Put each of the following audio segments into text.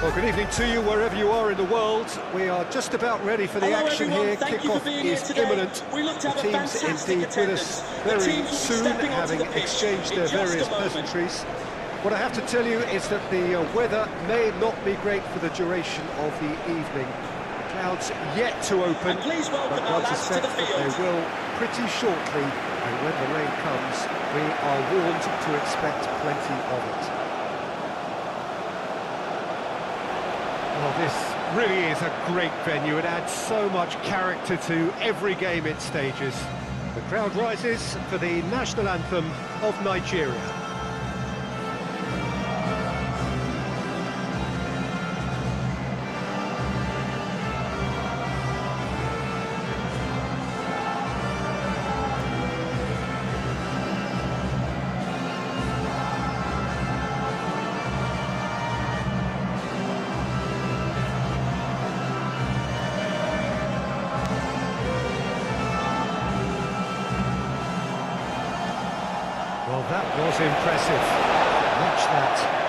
Well, good evening to you wherever you are in the world. We are just about ready for the Hello action everyone. here. Thank you for Kickoff being here is today. imminent. We look to The have a team's fantastic indeed with attendance. us The very team will be soon, stepping onto having the pitch exchanged in their just a various moment. pleasantries. What I have to tell you is that the weather may not be great for the duration of the evening. The clouds yet to open, And please welcome but our one lads to the suspects that they field. will pretty shortly. And when the rain comes, we are warned to expect plenty of it. Well, this really is a great venue. It adds so much character to every game it stages. The crowd rises for the national anthem of Nigeria. Well, that was impressive. Watch that.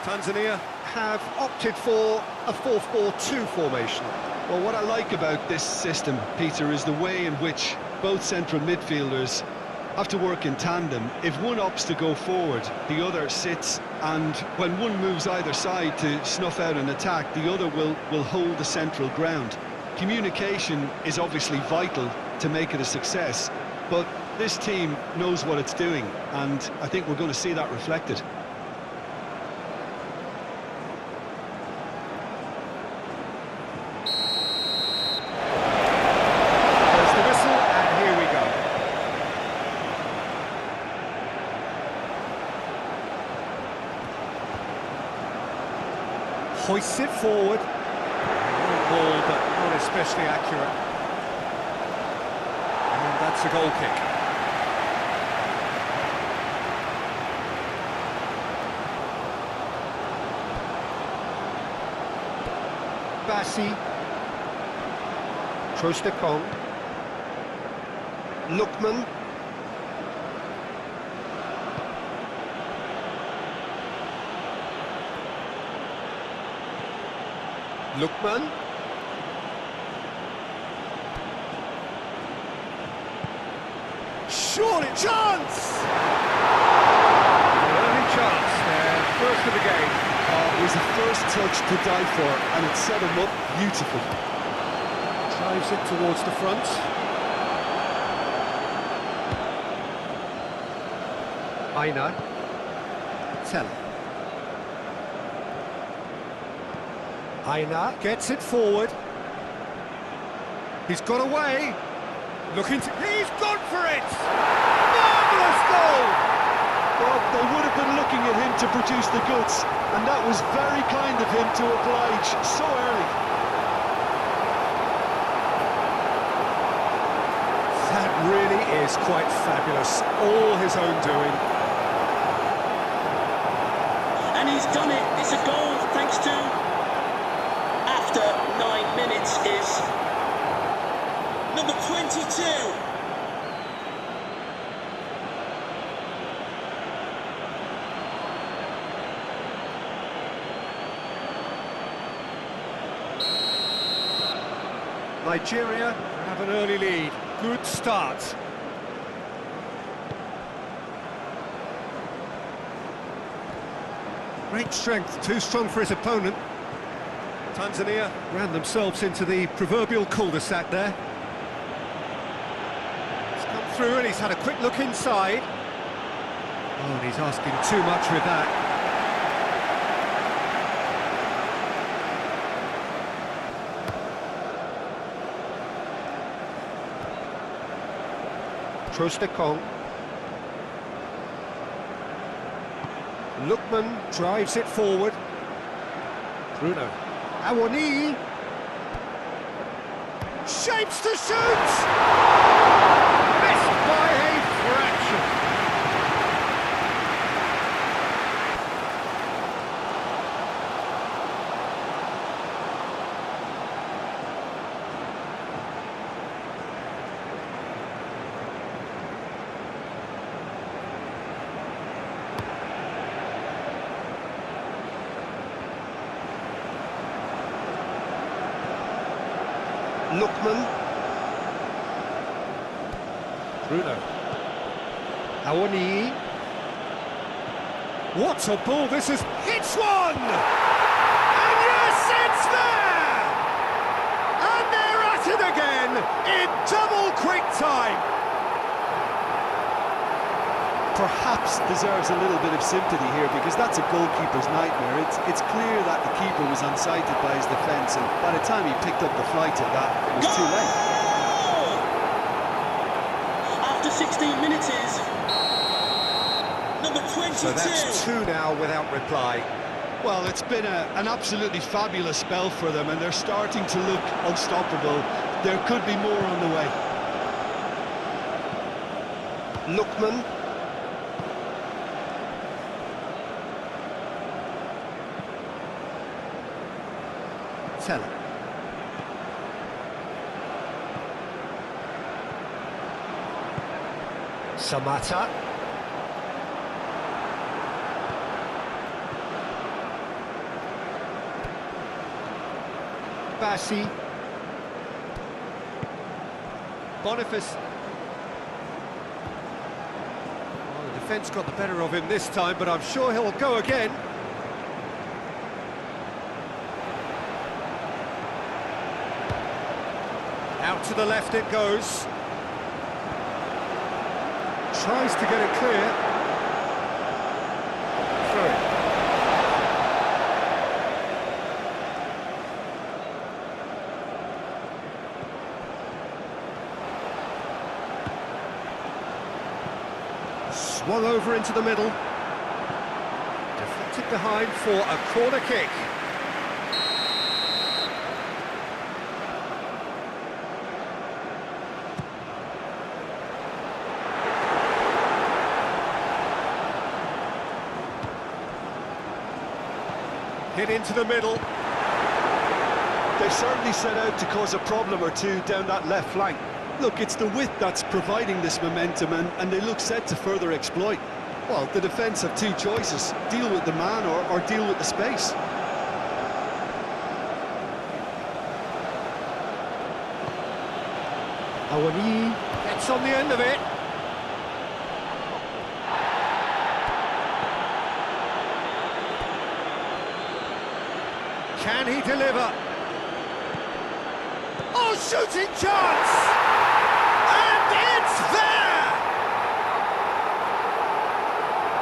Tanzania have opted for a 4-4-2 formation. Well, what I like about this system, Peter, is the way in which both central midfielders have to work in tandem. If one opts to go forward, the other sits, and when one moves either side to snuff out an attack, the other will hold the central ground. Communication is obviously vital to make it a success, but this team knows what it's doing, and I think we're going to see that reflected. Hoists it forward. Ball, but not especially accurate. And that's a goal kick. Bassi. Trostekong. Lookman. Lookman. Surely, chance! An early chance there, first of the game. It was the first touch to die for, and it set him up beautifully. Drives it towards the front. Aina. Teller. Aina gets it forward. He's got away. He's gone for it! Marvellous goal! Well, they would have been looking at him to produce the goods, and that was very kind of him to oblige so early. That really is quite fabulous. All his own doing. And he's done it. It's a goal thanks to, after 9 minutes, is number 22. Nigeria have an early lead. Good start. Great strength, too strong for his opponent. Tanzania ran themselves into the proverbial cul-de-sac there. He's come through and he's had a quick look inside. Oh, and he's asking too much with that. Trostekong. Lookman drives it forward. Bruno. Awani. Shapes to shoot! Missed by a fraction. Lookman. Bruno. Awani. What a ball this is! Hits one! And yes, it's there! And they're at it again in double quick time! Perhaps deserves a little bit of sympathy here, because that's a goalkeeper's nightmare. It's clear that the keeper was unsighted by his defence, and by the time he picked up the flight of that, it was too late. After 16 minutes is number 22. So that's two now without reply. Well, it's been an absolutely fabulous spell for them, and they're starting to look unstoppable. There could be more on the way. Lookman. Teller. Samata. Bassi. Boniface. Well, the defence got the better of him this time, but I'm sure he'll go again. Out to the left it goes. Tries to get it clear. Through it. Swung over into the middle. Deflected behind for a corner kick. Hit into the middle. They've certainly set out to cause a problem or two down that left flank. Look, it's the width that's providing this momentum, and they look set to further exploit. Well, the defence have two choices: deal with the man or deal with the space. Awani gets on the end of it. Can he deliver? Oh, shooting chance! And it's there!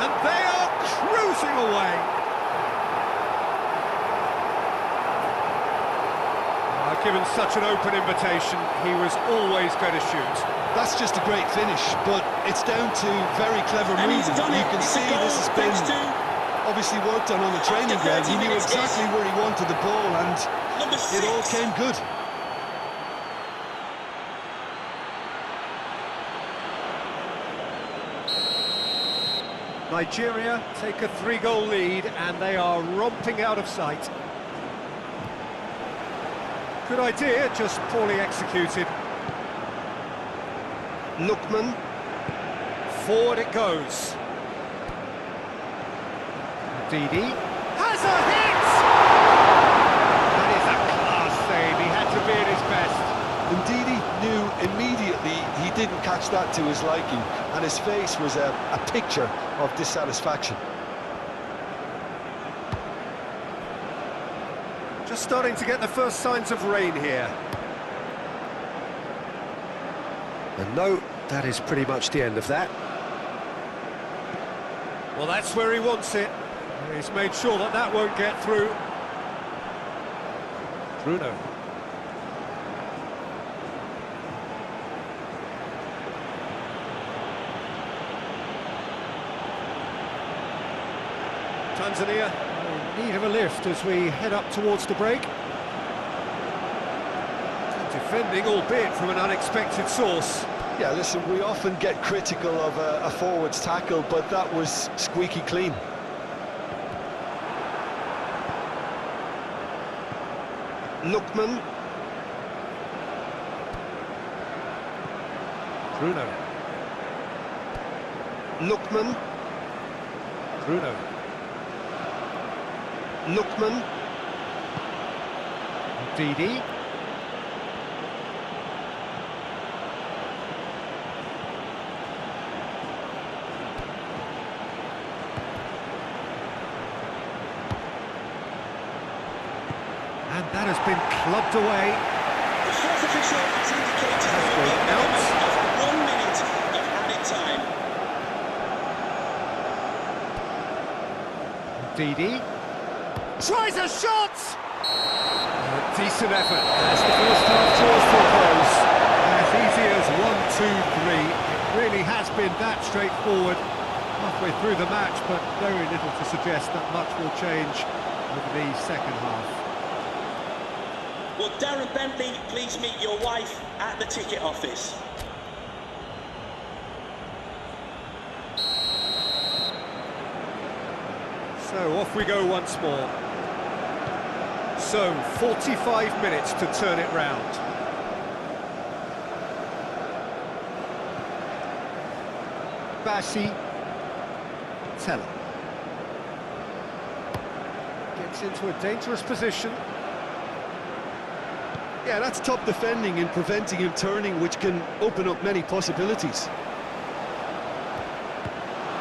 And they are cruising away. Given such an open invitation, he was always going to shoot. That's just a great finish, but it's down to very clever movement. You can see this has been obviously worked on the training ground. He knew exactly where he wanted the ball, and it all came good. Nigeria take a 3-goal lead, and they are romping out of sight. Good idea, just poorly executed. Lookman. Forward it goes. Didi has a hit! That is a class save. He had to be at his best. And Didi knew immediately he didn't catch that to his liking, and his face was a picture of dissatisfaction. Just starting to get the first signs of rain here. And no, that is pretty much the end of that. Well, that's where he wants it. He's made sure that that won't get through. Bruno. Tanzania. In need of a lift as we head up towards the break. Defending, albeit from an unexpected source. Yeah, listen, we often get critical of a forward's tackle, but that was squeaky clean. Lookman. Bruno. Lookman. Bruno. Lookman. Didi. And that has been clubbed away. The fourth official has indicated That's a going out. minimum of 1 minute of added time. Didi tries a shot! A decent effort as the first half draws to a close. As easy as 1, 2, 3. It really has been that straightforward halfway through the match, but very little to suggest that much will change over the second half. Will Darren Bentley please meet your wife at the ticket office? So off we go once more. So 45 minutes to turn it round. Bassi. Teller. Gets into a dangerous position. Yeah, that's top defending and preventing him turning, which can open up many possibilities.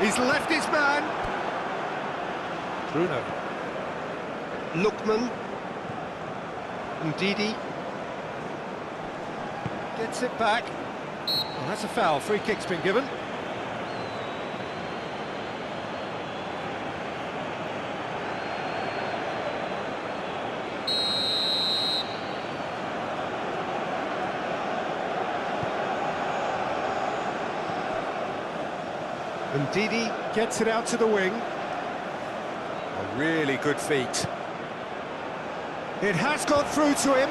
He's left his man. Bruno. Lookman. Didi. Gets it back. Oh, that's a foul. Free kick's been given. And Didi gets it out to the wing. A really good feat. It has got through to him.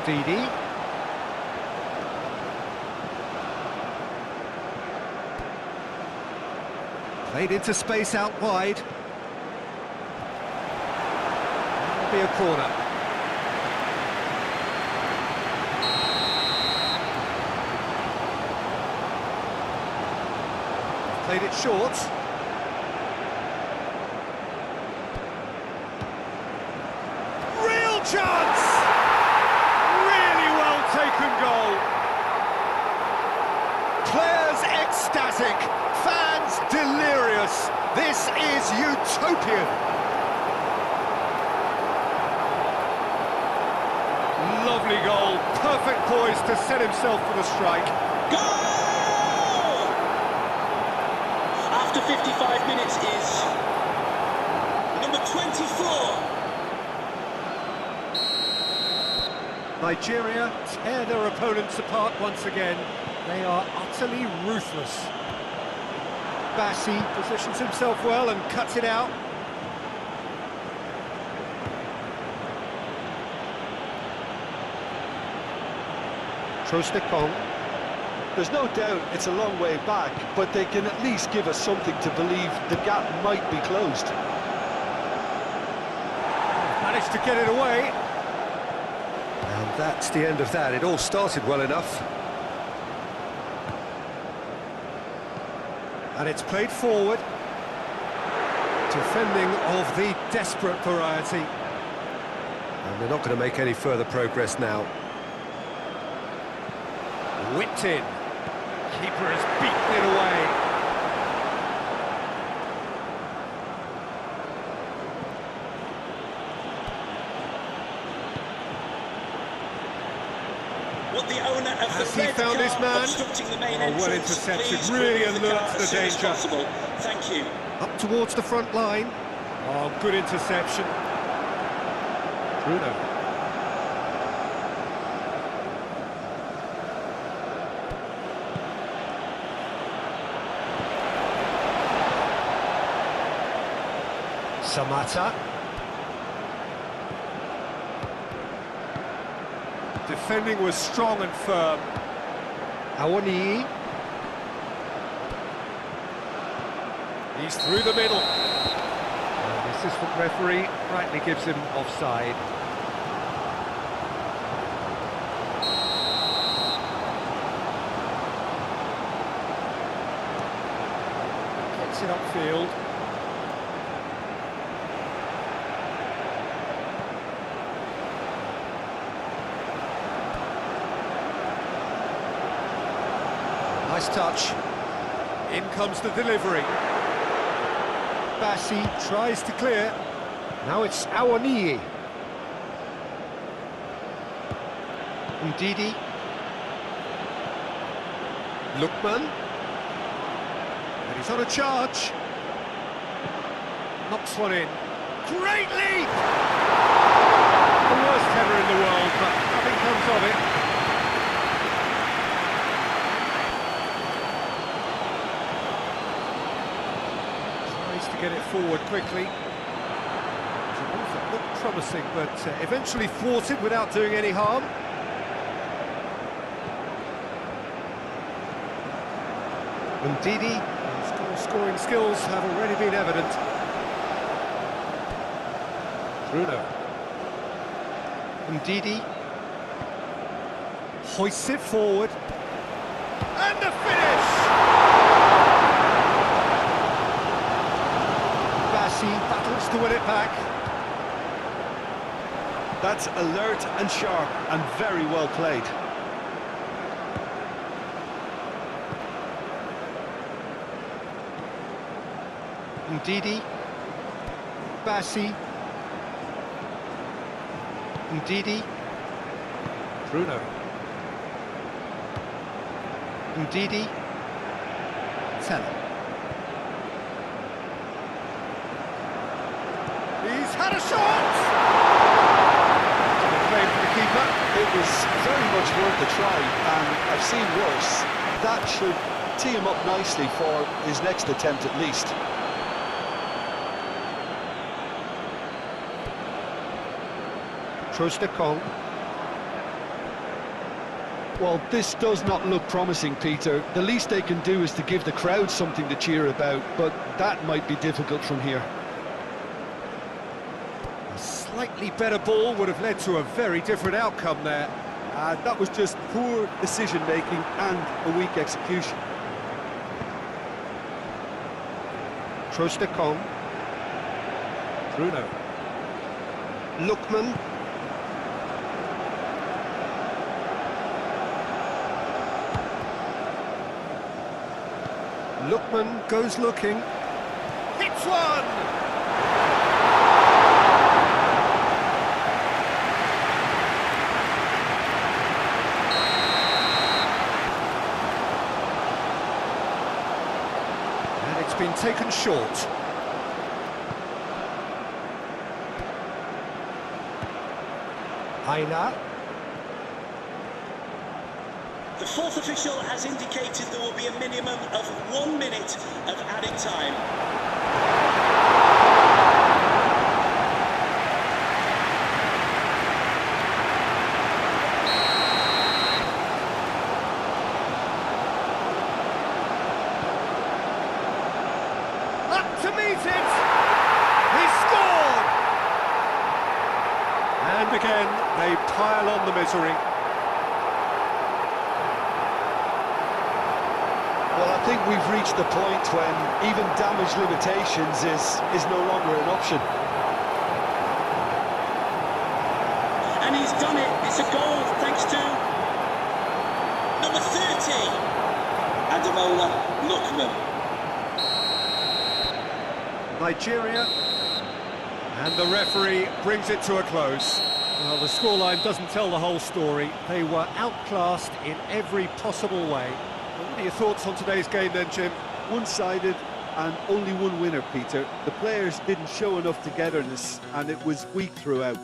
Didi. Played into space out wide. That'll be a corner. Played it short. Real chance! Really well taken goal. Players ecstatic, fans delirious. This is utopian. Lovely goal, perfect poise to set himself for the strike. Goal! After 55 minutes is number 24. Nigeria tear their opponents apart once again. They are utterly ruthless. Bassi positions himself well and cuts it out. Trostekong. There's no doubt it's a long way back, but they can at least give us something to believe the gap might be closed. Managed to get it away. And that's the end of that. It all started well enough. And it's played forward. Defending of the desperate variety. And they're not going to make any further progress now. Whipped in. Keeper has beaten it away. What the owner of Has the he red found car his man? obstructing the main Oh, well entrance, intercepted, please really remove the alert car to the as soon as danger. possible. Thank you. Up towards the front line. Oh, good interception. Bruno. Samata. Defending was strong and firm. Awani. He's through the middle. And the assistant referee rightly gives him offside. Gets it upfield. Nice touch. In comes the delivery. Bassi tries to clear. Now it's Awani. Ndidi. Lookman. And he's on a charge. Knocks one in. Great leap! The worst header in the world, but nothing comes of it. To get it forward quickly. It looked promising, but eventually thwarted without doing any harm. Ndidi, his scoring skills have already been evident. Bruno. Ndidi. Hoists it forward. And the finish! Battles to win it back. That's alert and sharp and very well played. Ndidi. Bassi. Ndidi. Bruno. Ndidi. Teller. He's had a shot! Claim for the keeper. It was very much worth a try, and I've seen worse. That should tee him up nicely for his next attempt at least. Trostekong. Well, this does not look promising, Peter. The least they can do is to give the crowd something to cheer about, but that might be difficult from here. Slightly better ball would have led to a very different outcome there. That was just poor decision-making and a weak execution. Trostekong. Bruno. Lookman. Lookman goes looking. Hits one! It's been taken short. Aina. The fourth official has indicated there will be a minimum of 1 minute of added time. To meet it! He scored! And again, they pile on the misery. Well, I think we've reached the point when even damage limitations is no longer an option. And he's done it. It's a goal thanks to number 30, Ademola Lookman. Nigeria, and the referee brings it to a close. Well, the scoreline doesn't tell the whole story. They were outclassed in every possible way. Well, what are your thoughts on today's game then, Jim? One-sided and only one winner, Peter. The players didn't show enough togetherness and it was weak throughout.